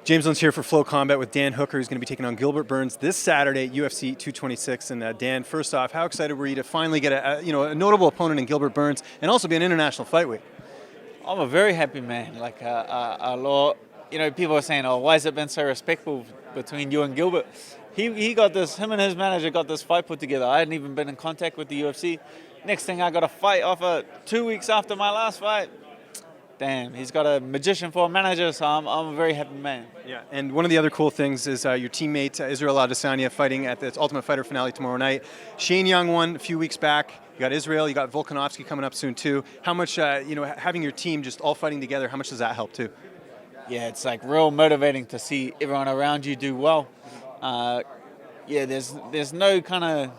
James Lynch here for Flow Combat with Dan Hooker, who's going to be taking on Gilbert Burns this Saturday at UFC 226. And Dan, first off, how excited were you to finally get a notable opponent in Gilbert Burns and also be an international fight week? I'm a very happy man. People are saying, "Oh, why has it been so respectful between you and Gilbert?" He got this. Him and his manager got this fight put together. I hadn't even been in contact with the UFC. Next thing, I got a fight offer 2 weeks after my last fight. Damn, he's got a magician for a manager, so I'm a very happy man. Yeah, and one of the other cool things is your teammate Israel Adesanya fighting at the Ultimate Fighter finale tomorrow night. Shane Young won a few weeks back. You got Israel, you got Volkanovski coming up soon too. How much, having your team just all fighting together, how much does that help too? Yeah, it's like real motivating to see everyone around you do well. There's no kind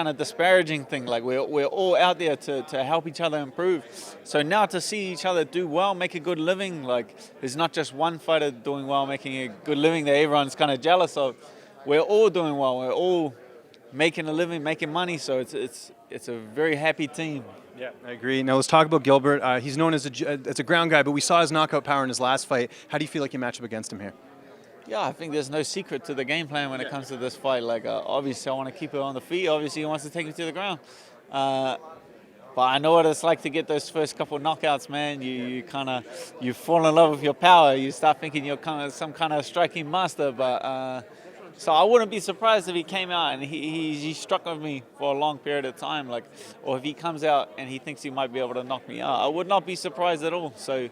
of disparaging thing. Like we're all out there to help each other improve. So now to see each other do well, make a good living, like there's not just one fighter doing well, making a good living that everyone's kind of jealous of. We're all doing well. We're all making a living, making money. So it's a very happy team. Yeah, I agree. Now let's talk about Gilbert. He's known as a ground guy, but we saw his knockout power in his last fight. How do you feel like you match up against him here? Yeah, I think there's no secret to the game plan when it comes to this fight. Obviously, I want to keep it on the feet. Obviously, he wants to take me to the ground. But I know what it's like to get those first couple knockouts, man. You fall in love with your power. You start thinking you're kind of some kind of striking master. So I wouldn't be surprised if he came out and he struck with me for a long period of time. Or if he comes out and he thinks he might be able to knock me out, I would not be surprised at all. So.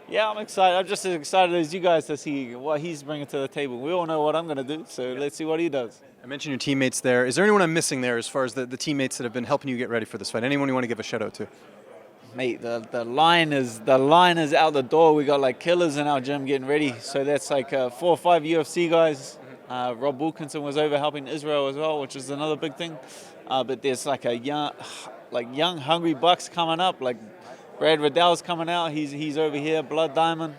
Yeah, I'm excited. I'm just as excited as you guys to see what he's bringing to the table. We all know what I'm going to do, so let's see what he does. I mentioned your teammates there. Is there anyone I'm missing there as far as the teammates that have been helping you get ready for this fight? Anyone you want to give a shout out to? Mate, the line is out the door. We got like killers in our gym getting ready. So that's like 4 or 5 UFC guys. Rob Wilkinson was over helping Israel as well, which is another big thing. But there's like young hungry bucks coming up, like. Brad Riddell's coming out. He's over here. Blood Diamond,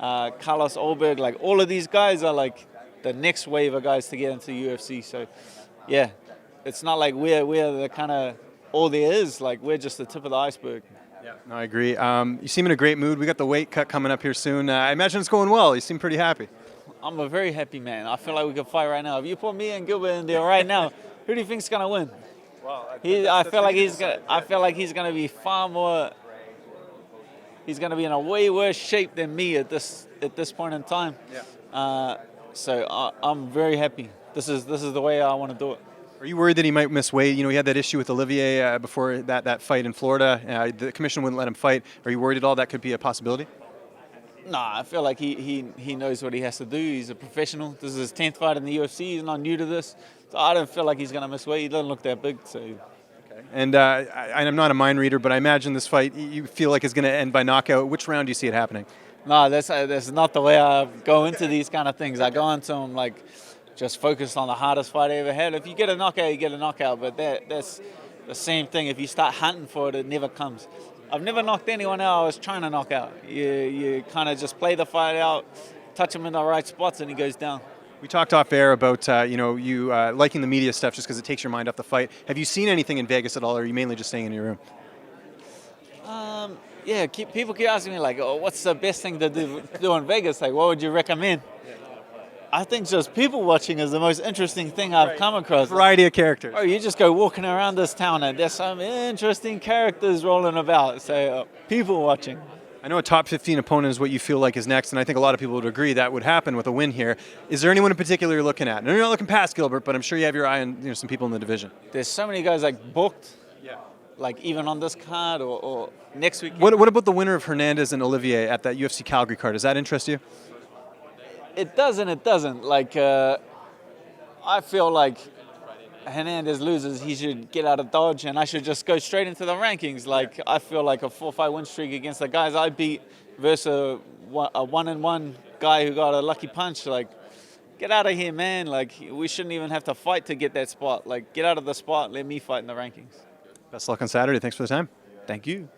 Carlos Olberg. Like all of these guys are like the next wave of guys to get into the UFC. So, yeah, it's not like we're the kind of all there is. Like we're just the tip of the iceberg. Yeah, no, I agree. You seem in a great mood. We got the weight cut coming up here soon. I imagine it's going well. You seem pretty happy. I'm a very happy man. I feel like we could fight right now. If you put me and Gilbert in there right now, who do you think's gonna win? Well, I feel like he's gonna be far more. He's going to be in a way worse shape than me at this point in time. Yeah. So I'm very happy. This is the way I want to do it. Are you worried that he might miss weight? He had that issue with Olivier before that fight in Florida. The commission wouldn't let him fight. Are you worried at all that could be a possibility? Nah, I feel like he knows what he has to do. He's a professional. This is his 10th fight in the UFC. He's not new to this. So I don't feel like he's going to miss weight. He doesn't look that big, so... And I'm not a mind reader, but I imagine this fight you feel like is going to end by knockout. Which round do you see it happening? No, that's not the way I go into these kind of things. I go into them like just focused on the hardest fight I ever had. If you get a knockout, you get a knockout. But that's the same thing. If you start hunting for it, it never comes. I've never knocked anyone out I was trying to knock out. You kind of just play the fight out, touch him in the right spots, and he goes down. We talked off air about you liking the media stuff just because it takes your mind off the fight. Have you seen anything in Vegas at all, or are you mainly just staying in your room? People keep asking me like, "Oh, what's the best thing to do in Vegas? Like, what would you recommend?" I think just people watching is the most interesting thing I've come across. Variety of characters. Oh, you just go walking around this town and there's some interesting characters rolling about. So people watching. I know a top 15 opponent is what you feel like is next, and I think a lot of people would agree that would happen with a win here. Is there anyone in particular you're looking at? No, you're not looking past Gilbert, but I'm sure you have your eye on some people in the division. There's so many guys like booked, like even on this card or next week. What about the winner of Hernandez and Olivier at that UFC Calgary card? Does that interest you? It does and it doesn't. I feel like Hernandez loses, he should get out of Dodge, and I should just go straight into the rankings. I feel like a 4-5 win streak against the guys I beat versus a 1-1 guy who got a lucky punch. Get out of here, man. We shouldn't even have to fight to get that spot. Get out of the spot, let me fight in the rankings. Best luck on Saturday. Thanks for the time. Thank you.